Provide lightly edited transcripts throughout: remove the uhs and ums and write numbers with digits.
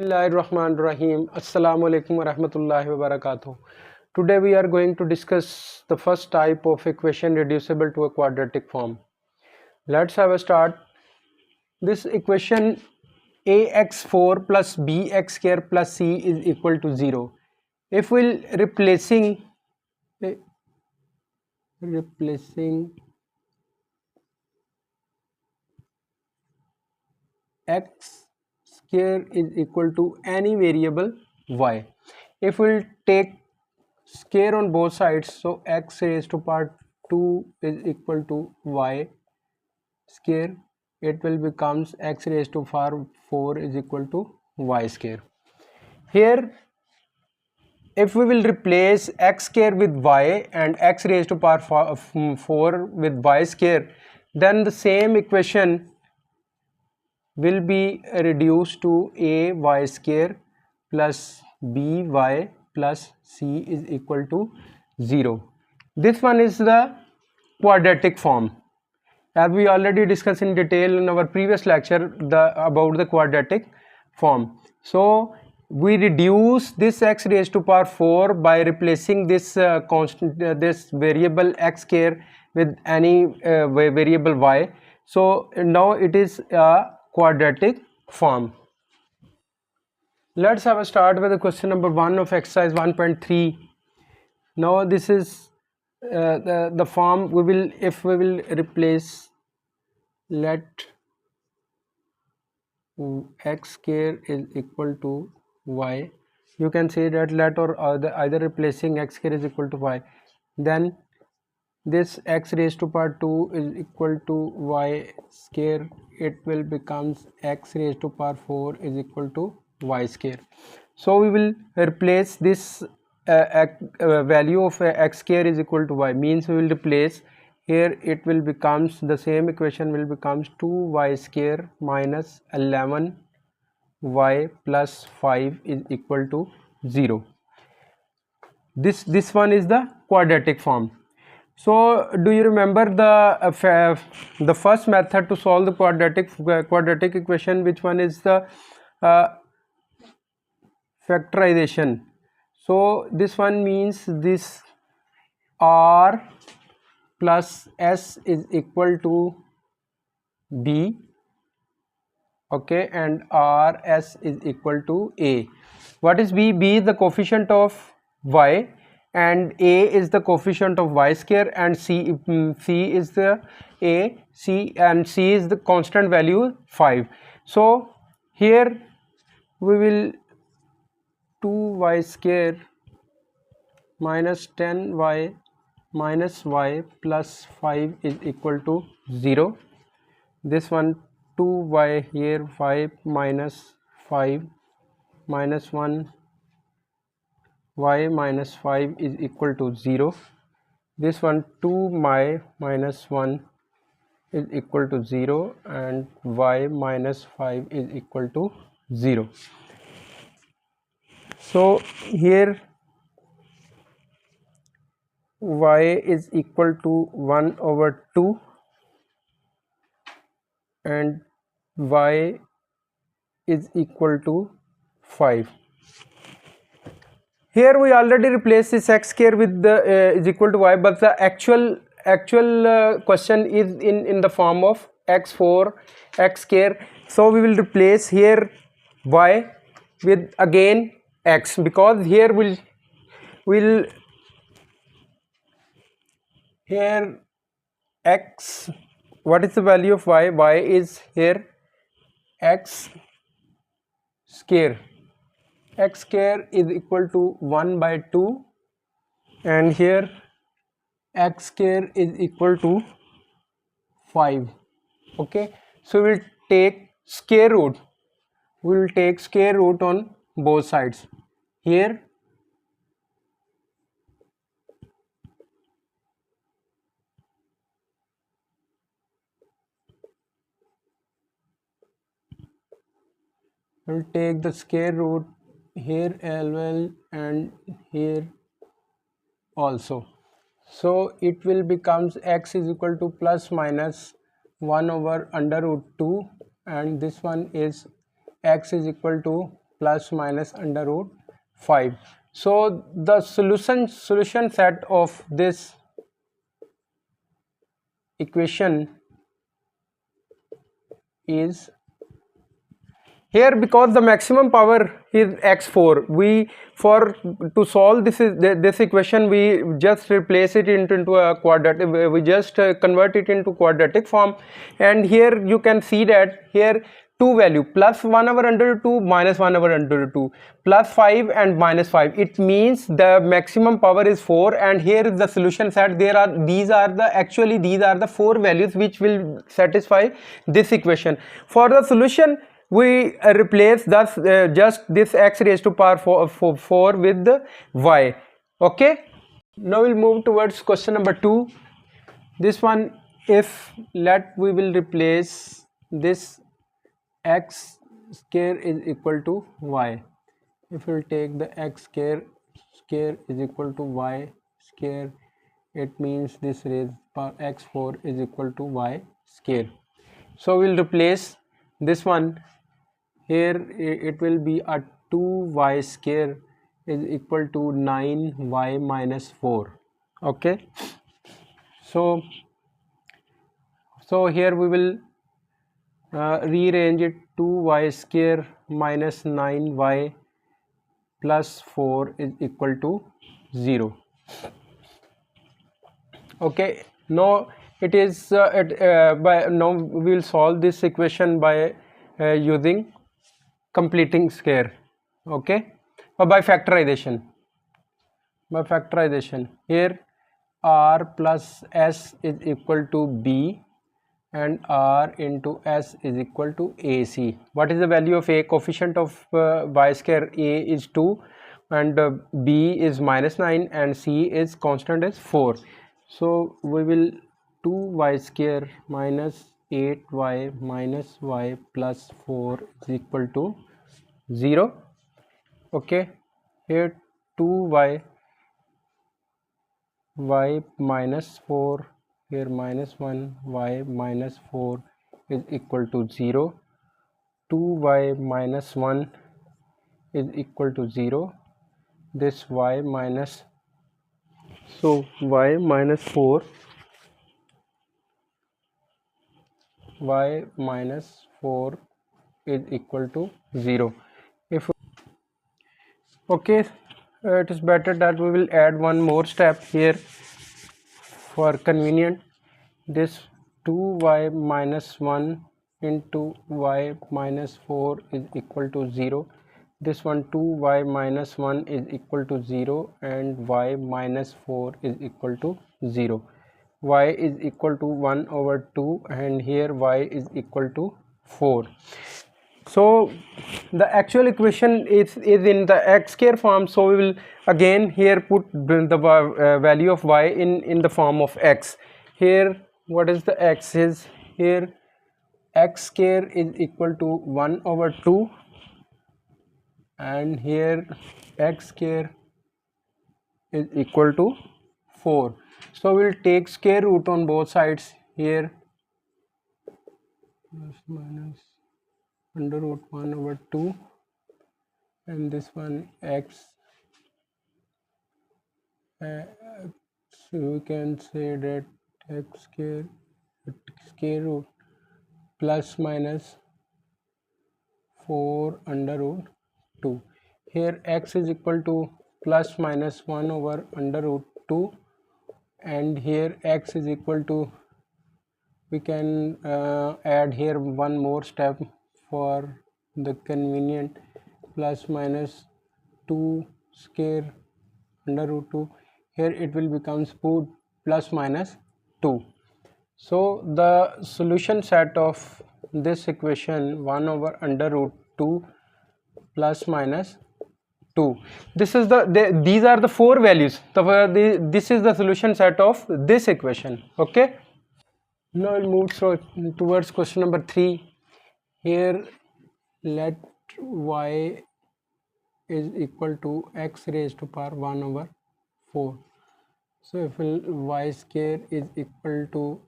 Bismillahirrahmanirrahim. Assalamu alaikum wa rahmatullahi wa barakatuh. Today we are going to discuss the first type of equation reducible to a quadratic form. Let's have a start. This equation ax4 plus bx square plus c is equal to 0. If we'll replacing x square is equal to any variable y. If we'll take square on both sides, so x raised to power 2 is equal to y square, it will becomes x raised to power 4 is equal to y square. Here if we will replace x square with y and x raised to power 4 with y square, then the same equation will be reduced to a y square plus by plus c is equal to 0. This one is the quadratic form. As we already discussed in detail in our previous lecture about the quadratic form. So we reduce this x raised to power 4 by replacing this this variable x square with any variable y. So now it is a quadratic form. Let's have a start with the question number 1 of exercise 1.3. Now this is the form. If we will replace, let x square is equal to y, you can say that let or either replacing x square is equal to y, then this x raised to power 2 is equal to y square, it will becomes x raised to power 4 is equal to y square. So we will replace this value of x square is equal to y, means we will replace here, it will becomes the same equation will becomes 2y square minus 11y plus 5 is equal to 0. This one is the quadratic form. So do you remember the first method to solve the quadratic equation? Which one is the factorization? So this one means this r plus s is equal to b, okay, and r s is equal to a. What is b? B is the coefficient of y and a is the coefficient of y square, and c is the a, c and c is the constant value 5. So here we will 2y square minus 10y minus y plus 5 is equal to 0. This one 2y here, 5 minus 5 minus 1 y minus 5 is equal to 0. This one 2y minus 1 is equal to 0 and y minus 5 is equal to 0. So here y is equal to 1 over 2 and y is equal to 5. Here we already replaced this x square with the is equal to y, but the actual question is in the form of x4 x square. So we will replace here y with again x, because here will here x, what is the value of y? Y is here x square. X square is equal to 1 by 2 and here x square is equal to 5. Okay, so we will take square root. We will take square root on both sides. Here we will take the square root here as well and here also. So it will becomes x is equal to plus minus 1 over under root 2, and this one is x is equal to plus minus under root 5. So the solution set of this equation is here, because the maximum power is x4, we for to solve this equation we just replace it into a quadratic, we just convert it into quadratic form, and here you can see that here two value plus 1 over under root 2 minus 1 over under root 2 plus 5 and minus 5, it means the maximum power is 4, and here is the solution set. These are the four values which will satisfy this equation. For the solution we replace thus just this x raised to power 4 with the y. Okay, now we'll move towards question number 2. This one, if we will replace this x square is equal to y, if we'll take the x square is equal to y square, it means this raised power x4 is equal to y square. So we'll replace this one. Here it will be a 2y square is equal to 9y minus 4. Okay, so here we will rearrange it. 2y square minus 9y plus 4 is equal to 0. Okay, now it is now we will solve this equation by using completing square. Okay, or by factorization. Here r plus s is equal to b and r into s is equal to ac. What is the value of a? Coefficient of y square, a is 2 and b is minus 9 and c is constant as 4. So we will 2y square minus 8y minus y plus 4 is equal to 0. Okay, here 2y y minus 4, here minus 1 y minus 4 is equal to 0. 2y minus 1 is equal to 0. This y minus, so y minus 4, y minus 4 is equal to 0. If okay, it is better that we will add one more step here for convenient. This 2y minus 1 into y minus 4 is equal to 0. This one 2y minus 1 is equal to 0 and y minus 4 is equal to 0. Y is equal to 1 over 2 and here y is equal to 4. So the actual equation is in the x square form, so we will again here put the value of y in the form of x. Here what is the x is, here x square is equal to 1 over 2 and here x square is equal to 4. So we will take square root on both sides, here plus minus under root 1 over 2 and this one x, so we can say that x square root plus minus 4 under root 2. Here x is equal to plus minus 1 over under root 2 and here x is equal to, we can add here one more step for the convenient, plus minus 2 square under root 2. Here it will become plus minus 2. So the solution set of this equation 1 over under root 2 plus minus 2. This is these are the four values. This is the solution set of this equation. Okay. Now we'll move towards question number 3. Here let y is equal to x raised to power 1 over 4. So if y square is equal to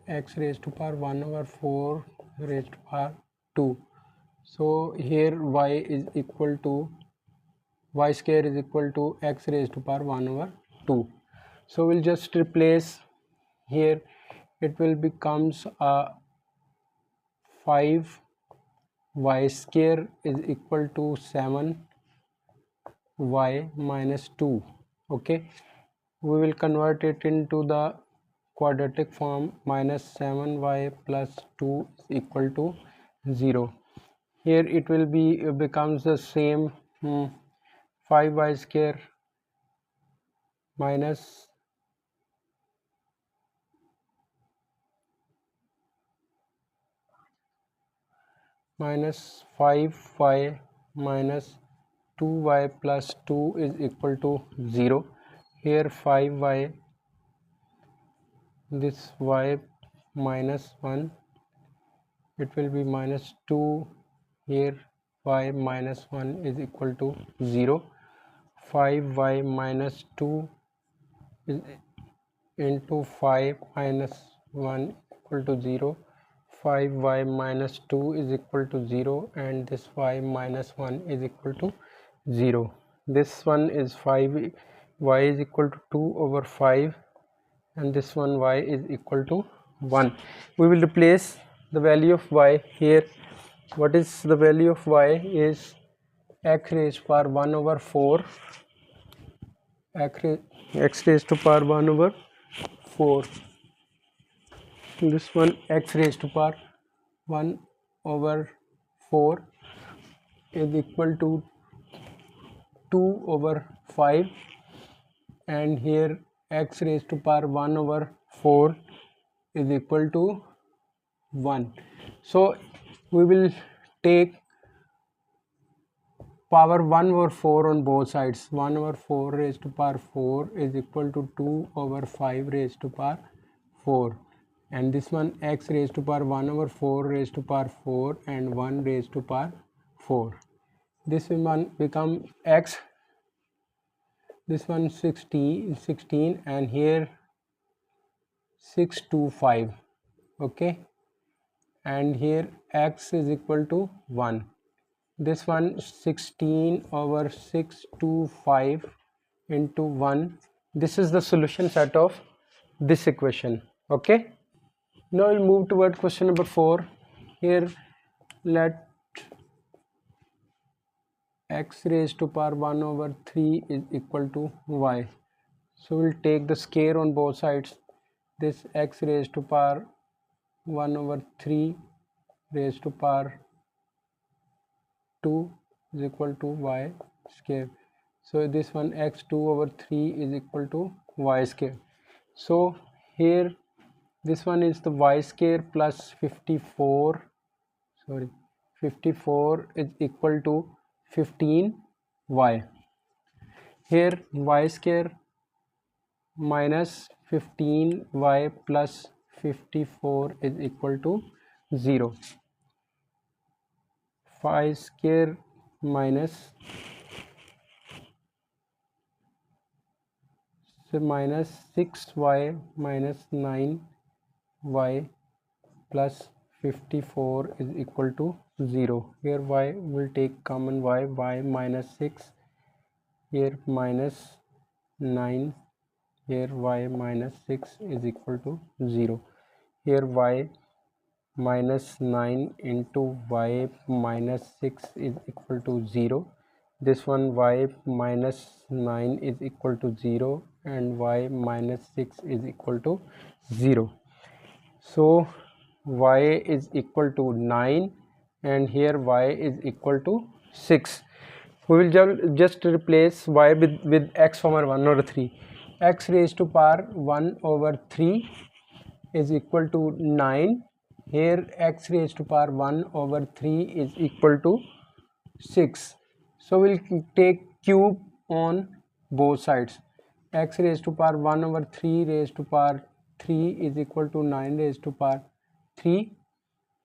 x raised to power 1 over 4 raised to power 2. So here y is equal to y square is equal to x raised to power 1 over 2. So we'll just replace here. It will becomes a 5 y square is equal to 7 y minus 2. Okay, we will convert it into the quadratic form. Minus 7y plus 2 is equal to 0. Here it will be becomes the same 5y square minus minus 5y minus 2y plus 2 is equal to 0. Here 5y, this y minus 1, it will be minus 2. Here y minus 1 is equal to 0. 5y minus 2 is into 5 minus 1 equal to 0. 5y minus 2 is equal to 0, and this y minus 1 is equal to 0. This one is 5, y is equal to 2 over 5, and this one y is equal to 1. We will replace the value of y here. What is the value of y is x raised to power 1 over 4, x raised to power 1 over 4. This one x raised to power 1 over 4 is equal to 2 over 5, and here x raised to power 1 over 4 is equal to 1. So we will take power 1 over 4 on both sides. 1 over 4 raised to power 4 is equal to 2 over 5 raised to power 4, and this one x raised to power 1 over 4 raised to power 4 and 1 raised to power 4. This one become x, this one 16, and here 6 to 5. Okay, and here x is equal to 1. This one 16 over 6 to 5 into 1. This is the solution set of this equation. Okay, now we'll move toward question number 4. Here let x raised to power 1 over 3 is equal to y. So we'll take the square on both sides. This x raised to power 1 over 3 raised to power 2 is equal to y square. So this one x2 over 3 is equal to y square. So here this one is the y square plus 54 is equal to 15y. Here y square minus 15y plus 54 is equal to 0. 5 square minus 6y minus 9y plus 54 is equal to 0. Here y will take common y minus 6, here minus 9, here y minus 6 is equal to 0. Here y minus 9 into y minus 6 is equal to 0. This one y minus 9 is equal to 0, and y minus 6 is equal to 0. So y is equal to 9, and here y is equal to 6. We will just replace y with x power 1 over 3. X raised to power 1 over 3 is equal to 9. Here x raised to power 1 over 3 is equal to 6. So we'll take cube on both sides. X raised to power 1 over 3 raised to power 3 is equal to 9 raised to power 3.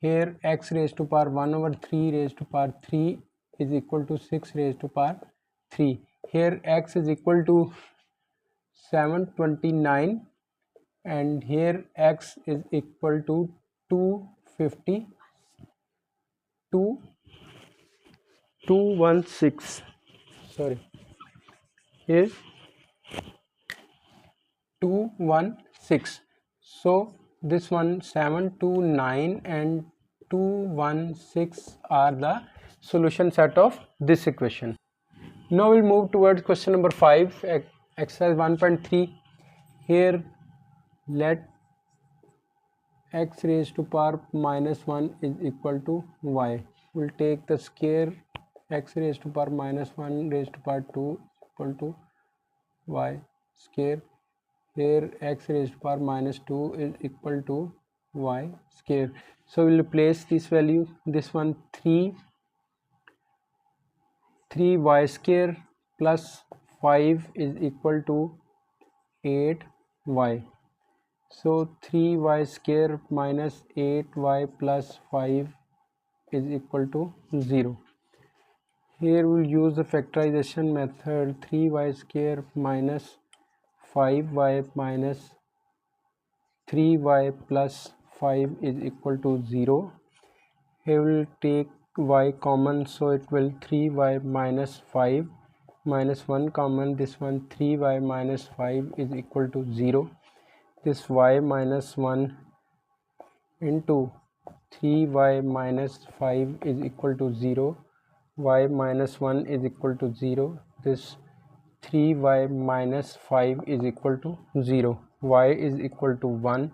Here x raised to power 1 over 3 raised to power 3 is equal to 6 raised to power 3. Here x is equal to 729, and here x is equal to 250 216, sorry, here 216. So this one 729 and 216 are the solution set of this equation. Now we'll move towards question number 5, exercise 1.3. Here let x raised to power minus 1 is equal to y. We'll take the square x raised to power minus 1 raised to power 2 equal to y square. Here x raised to power minus 2 is equal to y square. So we'll replace this value, this one 3y square plus 5 is equal to 8y. So 3y square minus 8y plus 5 is equal to 0. Here we'll use the factorization method. 3y square minus 5y minus 3y plus 5 is equal to 0. Here we'll take y common, so it will 3y minus 5 minus 1 common, this one 3y minus 5 is equal to 0. This y minus 1 into 3y minus 5 is equal to 0. Y minus 1 is equal to 0. This 3y minus 5 is equal to 0. Y is equal to 1.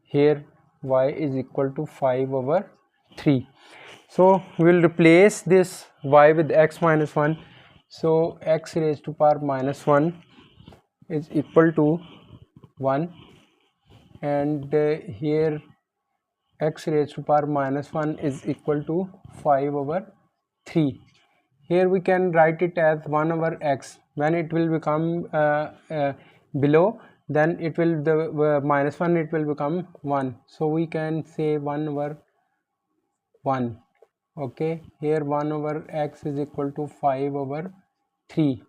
Here y is equal to 5 over 3. So we will replace this y with x minus 1. So x raised to power minus 1 is equal to 1, and here x raised to power minus 1 is equal to 5 over 3. Here we can write it as 1 over x. When it will become below, then it will, the minus 1, it will become 1. So we can say 1 over 1. Okay, here 1 over x is equal to 5 over 3.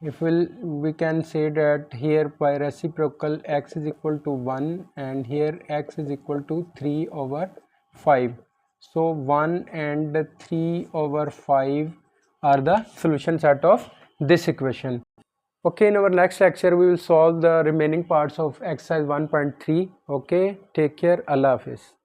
If we can say that here by reciprocal x is equal to 1 and here x is equal to 3 over 5. So 1 and 3 over 5 are the solution set of this equation. Okay, in our next lecture we will solve the remaining parts of exercise 1.3. Okay, take care. Allah Hafiz.